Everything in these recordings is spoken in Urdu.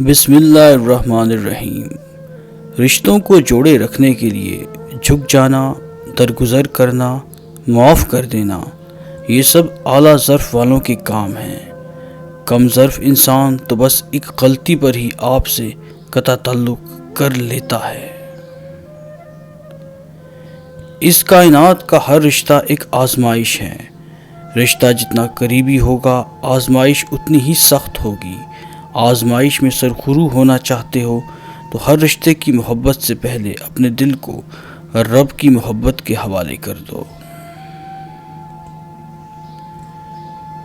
بسم اللہ الرحمن الرحیم۔ رشتوں کو جوڑے رکھنے کے لیے جھک جانا، درگزر کرنا، معاف کر دینا، یہ سب اعلیٰ ظرف والوں کے کام ہیں۔ کم ظرف انسان تو بس ایک غلطی پر ہی آپ سے قطع تعلق کر لیتا ہے۔ اس کائنات کا ہر رشتہ ایک آزمائش ہے۔ رشتہ جتنا قریبی ہوگا، آزمائش اتنی ہی سخت ہوگی۔ آزمائش میں سرخرو ہونا چاہتے ہو تو ہر رشتے کی محبت سے پہلے اپنے دل کو رب کی محبت کے حوالے کر دو۔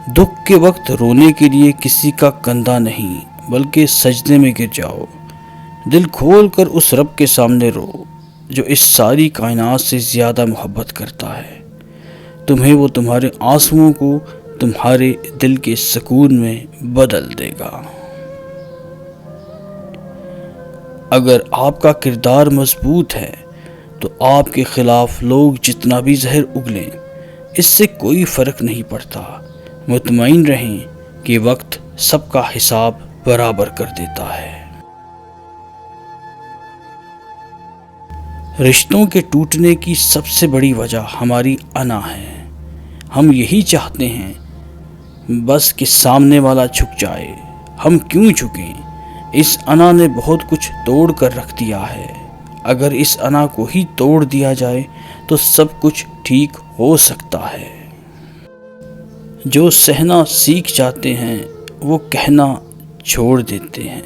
دکھ کے وقت رونے کے لیے کسی کا کندھا نہیں، بلکہ سجدے میں گر جاؤ۔ دل کھول کر اس رب کے سامنے رو جو اس ساری کائنات سے زیادہ محبت کرتا ہے۔ تمہیں وہ تمہارے آنسوؤں کو تمہارے دل کے سکون میں بدل دے گا۔ اگر آپ کا کردار مضبوط ہے تو آپ کے خلاف لوگ جتنا بھی زہر اگلیں، اس سے کوئی فرق نہیں پڑتا۔ مطمئن رہیں کہ وقت سب کا حساب برابر کر دیتا ہے۔ رشتوں کے ٹوٹنے کی سب سے بڑی وجہ ہماری انا ہے۔ ہم یہی چاہتے ہیں بس کہ سامنے والا جھک جائے، ہم کیوں جھکیں؟ اس انا نے بہت کچھ توڑ کر رکھ دیا ہے۔ اگر اس انا کو ہی توڑ دیا جائے تو سب کچھ ٹھیک ہو سکتا ہے۔ جو سہنا سیکھ جاتے ہیں وہ کہنا چھوڑ دیتے ہیں۔